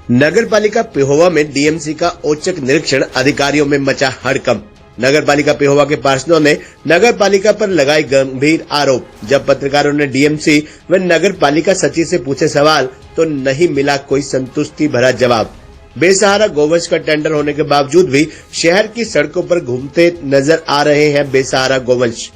नगर पालिका पेहोवा में डीएमसी का औचक निरीक्षण, अधिकारियों में मचा हड़कंप। नगर पालिका पेहोवा के पार्षदों ने नगर पालिका पर लगाए गंभीर आरोप। जब पत्रकारों ने डीएमसी व नगर पालिका सचिव से पूछे सवाल तो नहीं मिला कोई संतुष्टि भरा जवाब। बेसहारा गोवंश का टेंडर होने के बावजूद भी शहर की सड़कों पर घूमते नजर आ रहे हैं बेसहारा गोवंश।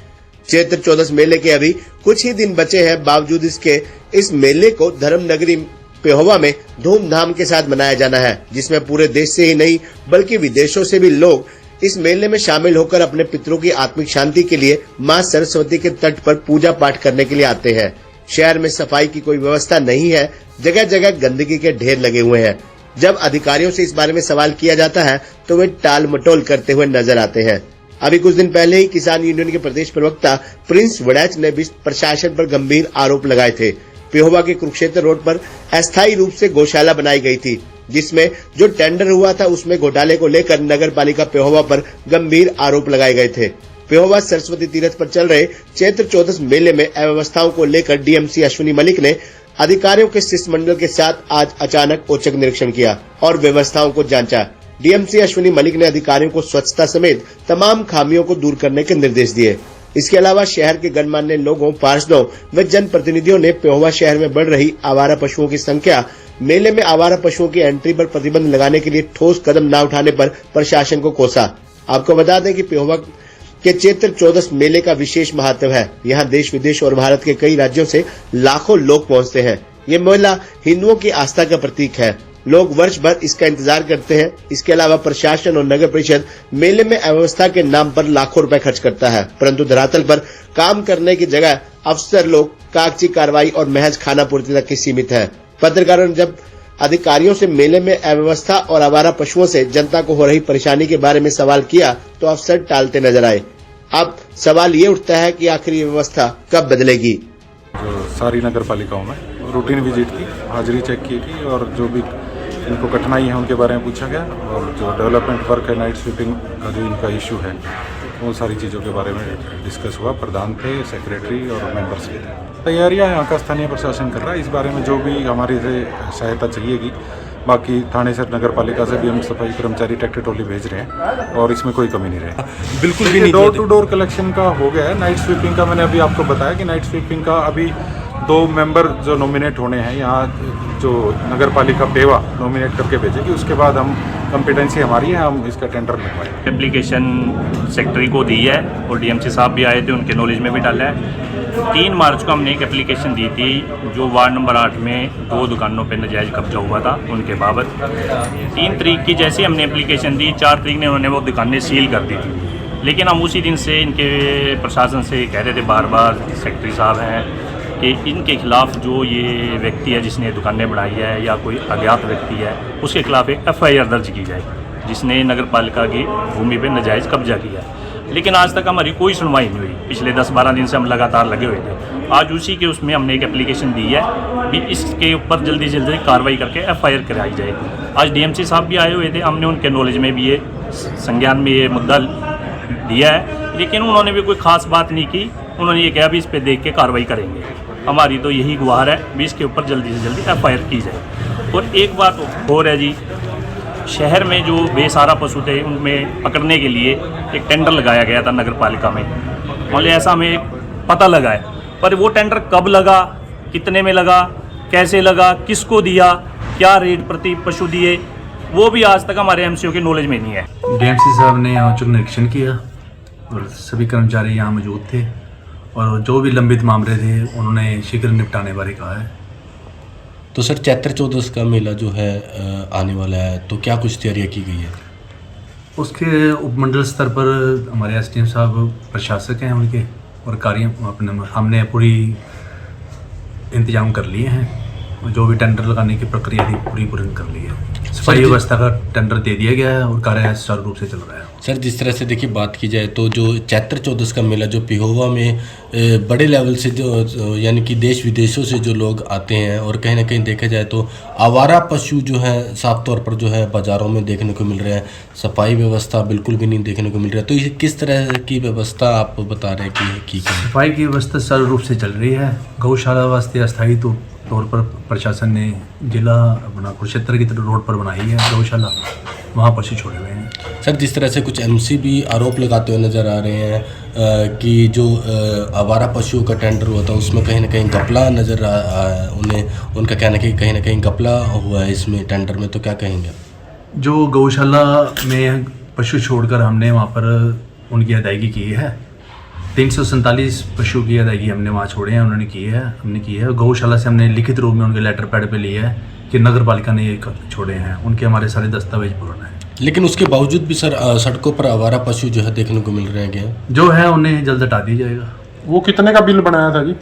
चैत्र चौदस मेले के अभी कुछ ही दिन बचे हैं, बावजूद इसके इस मेले को धर्म नगरी पेहोवा में धूमधाम के साथ मनाया जाना है, जिसमें पूरे देश से ही नहीं बल्कि विदेशों से भी लोग इस मेले में शामिल होकर अपने पितरों की आत्मिक शांति के लिए मां सरस्वती के तट पर पूजा पाठ करने के लिए आते हैं। शहर में सफाई की कोई व्यवस्था नहीं है, जगह जगह गंदगी के ढेर लगे हुए हैं। जब अधिकारियों से इस बारे में सवाल किया जाता है तो वे टाल मटोल करते हुए नजर आते हैं। अभी कुछ दिन पहले ही किसान यूनियन के प्रदेश प्रवक्ता प्रिंस वड़ैच ने भी प्रशासन पर गंभीर आरोप लगाए थे। पेहोवा के कुरुक्षेत्र रोड पर अस्थायी रूप से गौशाला बनाई गई थी, जिसमें जो टेंडर हुआ था उसमें घोटाले को लेकर नगर पालिका पेहोवा पर गंभीर आरोप लगाए गए थे। पेहोवा सरस्वती तीर्थ पर चल रहे चैत्र चौदस मेले में अव्यवस्थाओं को लेकर डीएमसी अश्विनी मलिक ने अधिकारियों के शिष्टमंडल के साथ आज अचानक औचक निरीक्षण किया और व्यवस्थाओं को जांचा। डीएमसी अश्विनी मलिक ने अधिकारियों को स्वच्छता समेत तमाम खामियों को दूर करने के निर्देश दिए। इसके अलावा शहर के गणमान्य लोगों, पार्षदों व जनप्रतिनिधियों ने पेहोवा शहर में बढ़ रही आवारा पशुओं की संख्या, मेले में आवारा पशुओं की एंट्री पर प्रतिबंध लगाने के लिए ठोस कदम न उठाने पर प्रशासन को कोसा। आपको बता दें कि पेहोवा के चैत्र चौदस मेले का विशेष महत्व है। यहाँ देश विदेश और भारत के कई राज्यों से लाखों लोग पहुँचते हैं। ये मेला हिंदुओं की आस्था का प्रतीक है। लोग वर्ष भर इसका इंतजार करते हैं। इसके अलावा प्रशासन और नगर परिषद मेले में अव्यवस्था के नाम पर लाखों रुपए खर्च करता है, परंतु धरातल पर काम करने की जगह अफसर लोग कागजी कार्रवाई और महज खाना पूर्ति तक ही सीमित है। पत्रकारों ने जब अधिकारियों से मेले में अव्यवस्था और आवारा पशुओं से जनता को हो रही परेशानी के बारे में सवाल किया तो अफसर टालते नजर आए। अब सवाल ये उठता है कि आखिर ये व्यवस्था कब बदलेगी। जो सारी नगर पालिकाओं में रूटीन विजिट की, हाजिरी चेक की थी और जो भी इनको कठिनाई है उनके बारे में पूछा गया और जो डेवलपमेंट वर्क है, नाइट स्वीपिंग का जो इनका इशू है, वो सारी चीज़ों के बारे में डिस्कस हुआ। प्रधान थे, सेक्रेटरी और मेंबर्स भी थे। तैयारियां यहाँ का स्थानीय प्रशासन कर रहा है। इस बारे में जो भी हमारी से सहायता चाहिएगी, बाकी थाने से नगर पालिका से भी हम सफाई कर्मचारी ट्रैक्टर ट्रॉली भेज रहे हैं और इसमें कोई कमी नहीं रहे। बिल्कुल भी नहीं। डोर टू डोर कलेक्शन का हो गया है। नाइट स्वीपिंग का मैंने अभी आपको बताया कि नाइट स्वीपिंग का अभी 2 मेंबर जो नॉमिनेट होने हैं, यहाँ जो नगर पालिका पेवा नॉमिनेट करके भेजेगी, उसके बाद हम कॉम्पिटेंसी हमारी है, हम इसका टेंडर लगवाएंगे। एप्लीकेशन सेक्रेटरी को दी है और डीएमसी साहब भी आए थे, उनके नॉलेज में भी डाला है। 3 मार्च को हमने एक एप्लीकेशन दी थी जो वार्ड नंबर 8 में 2 दुकानों पर नाजायज कब्जा हुआ था उनके बाबत। 3 तारीख की जैसे हमने एप्लीकेशन दी, 4 तारीख ने उन्होंने वो दुकानें सील कर दी थी। लेकिन हम उसी दिन से इनके प्रशासन से कह रहे थे बार बार, सेक्रेटरी साहब हैं, कि इनके खिलाफ जो ये व्यक्ति है जिसने दुकानें बढ़ाई है या कोई अज्ञात व्यक्ति है, उसके खिलाफ एक एफआईआर दर्ज की जाए जिसने नगर पालिका की भूमि पे नाजायज़ कब्जा किया है। लेकिन आज तक हमारी कोई सुनवाई नहीं हुई। पिछले 10-12 दिन से हम लगातार लगे हुए थे। आज उसी के उसमें हमने एक एप्लीकेशन दी है कि इसके ऊपर जल्दी से जल्दी कार्रवाई करके एफआईआर कराई जाए। आज डीएमसी साहब भी आए हुए थे, हमने उनके नॉलेज में भी ये संज्ञान में ये मुद्दा दिया है, लेकिन उन्होंने भी कोई खास बात नहीं की। उन्होंने ये कहा भी इस पर देख के कार्रवाई करेंगे। हमारी तो यही गुहार है भी इसके ऊपर जल्दी से जल्दी एफआईआर की जाए। और एक बात और है जी, शहर में जो बेसहारा पशु थे उनमें पकड़ने के लिए एक टेंडर लगाया गया था नगर पालिका में। मतलब ऐसा हमें पता लगा है, पर वो टेंडर कब लगा, कितने में लगा, कैसे लगा, किसको दिया, क्या रेट प्रति पशु दिए, वो भी आज तक हमारे एमसीओ के नॉलेज में नहीं है। डीएमसी साहब ने औचक निरीक्षण किया और सभी कर्मचारी यहाँ मौजूद थे और जो भी लंबित मामले थे उन्होंने शीघ्र निपटाने बारे कहा है। तो सर चैत्र चौदस का मेला जो है आने वाला है, तो क्या कुछ तैयारियाँ की गई है? उसके उपमंडल स्तर पर हमारे एसडीएम साहब प्रशासक हैं उनके और कार्य अपने हमने पूरी इंतजाम कर लिए हैं। जो भी टेंडर लगाने की प्रक्रिया थी पूरी कर ली है। सफाई व्यवस्था का टेंडर दे दिया गया है और कार्य सुचारू रूप से चल रहा है। सर जिस तरह से देखिए बात की जाए तो जो चैत्र चौदस का मेला जो पेहोवा में बड़े लेवल से जो यानी कि देश विदेशों से जो लोग आते हैं और कहीं ना कहीं देखा जाए तो आवारा पशु जो है साफ तौर पर जो है बाज़ारों में देखने को मिल रहा है, सफाई व्यवस्था बिल्कुल भी नहीं देखने को मिल रहा है। तो ये किस तरह की व्यवस्था आप बता रहे हैं कि सफाई की व्यवस्था सुचारू रूप से चल रही है। गौशाला वास्ते अस्थायी तो तौर पर प्रशासन ने जिला अपना कुरुक्षेत्र की तरफ रोड पर बनाई है गौशाला, वहाँ पशु छोड़े हुए हैं। सर, जिस तरह से कुछ एमसी भी आरोप लगाते हुए नज़र आ रहे हैं कि जो आवारा पशुओं का टेंडर हुआ था उसमें कहीं ना कहीं घपला नज़र उन्हें उनका कहना है कि कहीं ना कहीं घपला हुआ है इसमें टेंडर में, तो क्या कहेंगे? जो गौशाला में पशु छोड़कर हमने वहाँ पर उनकी अदायगी की है, 347 पशु की अदायगी हमने वहाँ छोड़े हैं, हमने की है। गौशाला से हमने लिखित रूप में उनके लेटर पैड पे लिया है कि नगर पालिका ने ये छोड़े हैं, उनके हमारे सारे दस्तावेज पूर्ण हैं। लेकिन उसके बावजूद भी सर सड़कों पर आवारा पशु जो है देखने को मिल रहे हैं, जो है उन्हें जल्द हटा दिया जाएगा। वो कितने का बिल बनाया था जी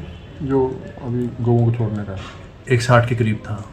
जो अभी गौओं को छोड़ने का? 160 के करीब था।